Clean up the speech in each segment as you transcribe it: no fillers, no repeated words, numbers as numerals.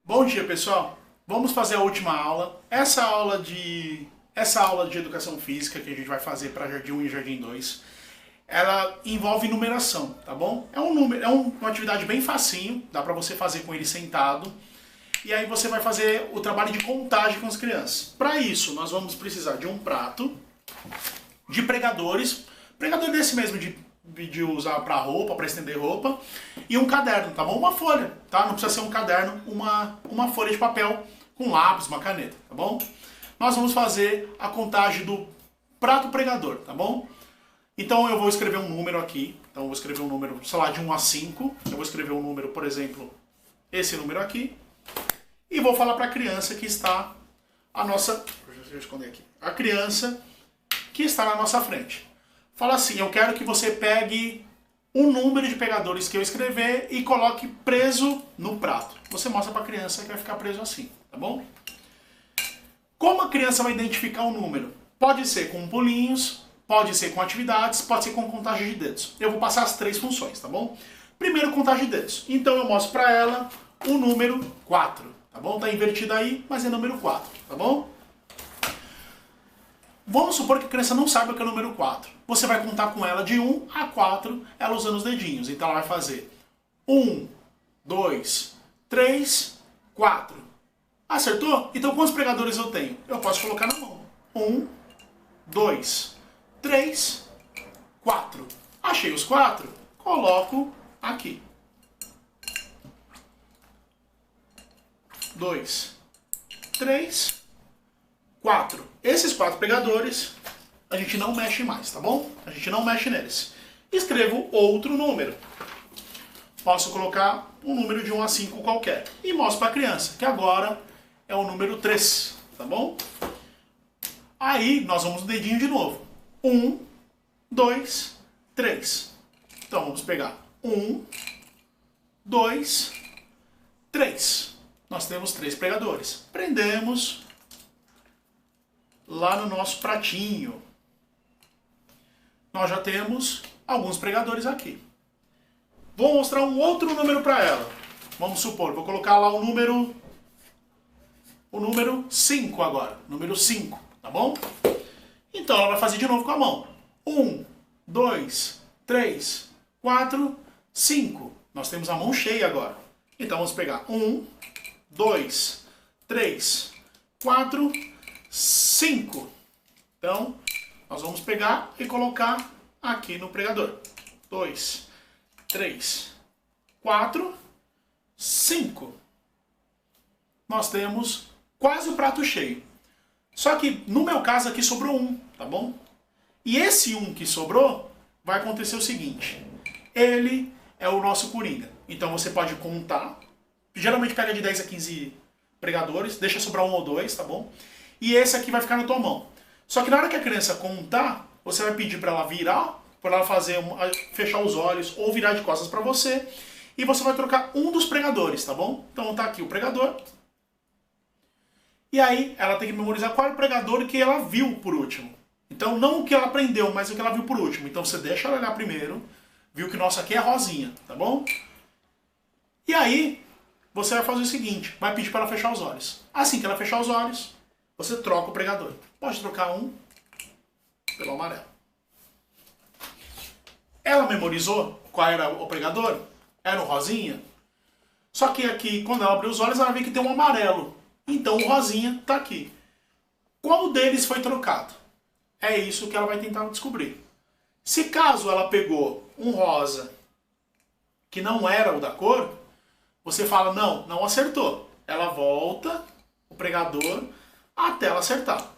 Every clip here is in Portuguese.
Bom dia, pessoal. Vamos fazer a última aula. Essa aula de educação física que a gente vai fazer para Jardim 1 e Jardim 2, ela envolve numeração, tá bom? Uma atividade bem facinho, dá para você fazer com ele sentado. E aí você vai fazer o trabalho de contagem com as crianças. Para isso, nós vamos precisar de um prato, de pregador desse mesmo de usar para roupa, para estender roupa, e um caderno, tá bom? Uma folha, tá? Não precisa ser um caderno, uma folha de papel com lápis, uma caneta, tá bom? Nós vamos fazer a contagem do prato pregador, tá bom? Então eu vou escrever um número aqui, então eu vou escrever um número, sei lá, de 1 a 5, eu vou escrever um número, por exemplo, esse número aqui, e vou falar para a criança que está deixa eu esconder aqui, a criança que está na nossa frente. Fala assim, eu quero que você pegue um número de pegadores que eu escrever e coloque preso no prato. Você mostra para a criança que vai ficar preso assim, tá bom? Como a criança vai identificar o número? Pode ser com pulinhos, pode ser com atividades, pode ser com contagem de dedos. Eu vou passar as 3 funções, tá bom? Primeiro, contagem de dedos. Então eu mostro para ela o número 4, tá bom? Tá invertido aí, mas é número 4, tá bom? Vamos supor que a criança não saiba o que é o número 4. Você vai contar com ela de 1 a 4, ela usando os dedinhos. Então ela vai fazer 1, 2, 3, 4. Acertou? Então quantos pregadores eu tenho? Eu posso colocar na mão. 1, 2, 3, 4. Achei os 4? Coloco aqui. 2, 3, 4. Esses 4 pregadores, a gente não mexe mais, tá bom? A gente não mexe neles. Escrevo outro número. Posso colocar um número de 1 a 5 qualquer. E mostro para a criança que agora é o número 3, tá bom? Aí nós vamos no dedinho de novo. 1, 2, 3. Então vamos pegar 1, 2, 3. Nós temos 3 pregadores. Prendemos lá no nosso pratinho. Nós já temos alguns pregadores aqui. Vou mostrar um outro número para ela. Vamos supor, vou colocar lá o número 5 agora. Número 5, tá bom? Então ela vai fazer de novo com a mão. 1, 2, 3, 4, 5. Nós temos a mão cheia agora. Então vamos pegar 1, 2, 3, 4, 5. Então, nós vamos pegar e colocar aqui no pregador. 2, 3, 4, 5. Nós temos quase o prato cheio. Só que, no meu caso aqui, sobrou 1, tá bom? E esse 1 que sobrou, vai acontecer o seguinte. Ele é o nosso coringa. Então, você pode contar. Geralmente pega de 10 a 15 pregadores. Deixa sobrar 1 ou 2, tá bom? E esse aqui vai ficar na tua mão. Só que na hora que a criança contar, você vai pedir para ela virar, para ela fechar os olhos ou virar de costas para você. E você vai trocar um dos pregadores, tá bom? Então tá aqui o pregador. E aí ela tem que memorizar qual é o pregador que ela viu por último. Então não o que ela aprendeu, mas o que ela viu por último. Então você deixa ela olhar primeiro, viu que o nosso aqui é rosinha, tá bom? E aí você vai fazer o seguinte, vai pedir para ela fechar os olhos. Assim que ela fechar os olhos, você troca o pregador. Pode trocar um pelo amarelo. Ela memorizou qual era o pregador? Era o rosinha? Só que aqui, quando ela abrir os olhos, ela vê que tem um amarelo. Então o rosinha está aqui. Qual deles foi trocado? É isso que ela vai tentar descobrir. Se caso ela pegou um rosa que não era o da cor, você fala, não acertou. Ela volta o pregador até ela acertar.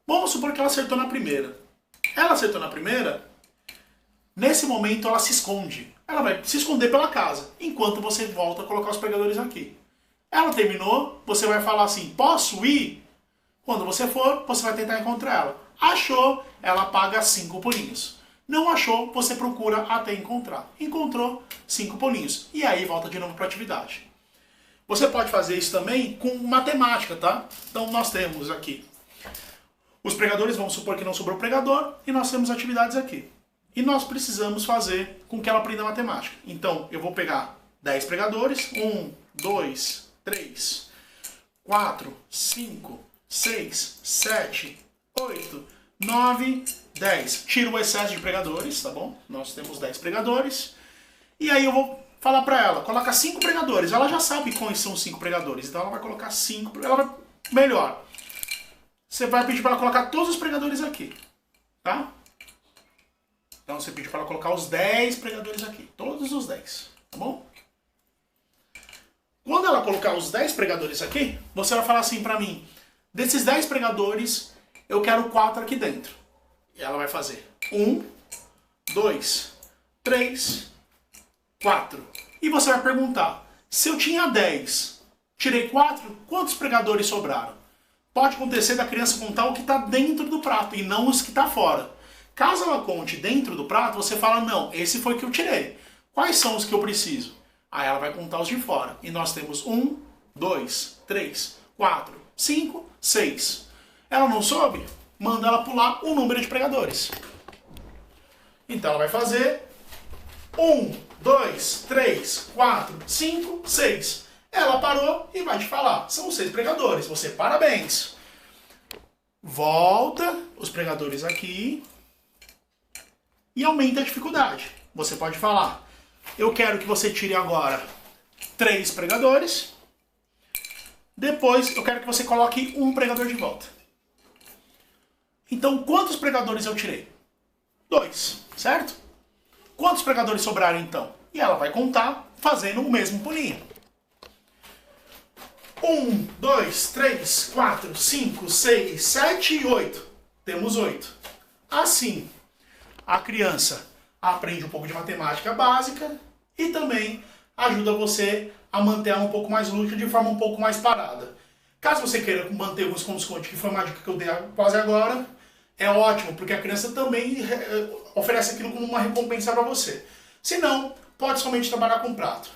Vamos supor que ela acertou na primeira. Ela acertou na primeira, nesse momento ela se esconde. Ela vai se esconder pela casa, enquanto você volta a colocar os pregadores aqui. Ela terminou, você vai falar assim, posso ir? Quando você for, você vai tentar encontrar ela. Achou, ela paga 5 pulinhos. Não achou, você procura até encontrar. Encontrou, 5 pulinhos. E aí volta de novo para a atividade. Você pode fazer isso também com matemática, tá? Então nós temos aqui os pregadores, vamos supor que não sobrou pregador, e nós temos atividades aqui. E nós precisamos fazer com que ela aprenda matemática. Então eu vou pegar 10 pregadores, 1, 2, 3, 4, 5, 6, 7, 8, 9, 10. Tiro o excesso de pregadores, tá bom? Nós temos 10 pregadores. E aí eu vou falar pra ela, coloca 5 pregadores. Ela já sabe quais são os 5 pregadores, então ela vai colocar 5. Ela vai... Melhor, você vai pedir para ela colocar todos os pregadores aqui, tá? Então você pede para ela colocar os 10 pregadores aqui, todos os 10, tá bom? Quando ela colocar os 10 pregadores aqui, você vai falar assim para mim, desses 10 pregadores, eu quero 4 aqui dentro. E ela vai fazer 1, 2, 3, 4. E você vai perguntar, se eu tinha 10, tirei 4, quantos pregadores sobraram? Pode acontecer da criança contar o que está dentro do prato e não os que está fora. Caso ela conte dentro do prato, você fala, não, esse foi que eu tirei. Quais são os que eu preciso? Aí ela vai contar os de fora. E nós temos 1, 2, 3, 4, 5, 6. Ela não soube? Manda ela pular o número de pregadores. Então ela vai fazer 1, 2, 3, 4, 5, 6. Ela parou e vai te falar. São 6 pregadores. Você, parabéns. Volta os pregadores aqui. E aumenta a dificuldade. Você pode falar, eu quero que você tire agora 3 pregadores. Depois eu quero que você coloque um pregador de volta. Então quantos pregadores eu tirei? 2, certo? Quantos pregadores sobraram então? E ela vai contar fazendo o mesmo pulinho. 1, 2, 3, 4, 5, 6, 7 e 8. Temos 8. Assim, a criança aprende um pouco de matemática básica e também ajuda você a manter ela um pouco mais lúdica de forma um pouco mais parada. Caso você queira manter o esconde-esconde, que foi uma dica que eu dei quase agora, é ótimo, porque a criança também oferece aquilo como uma recompensa para você. Se não, pode somente trabalhar com prato.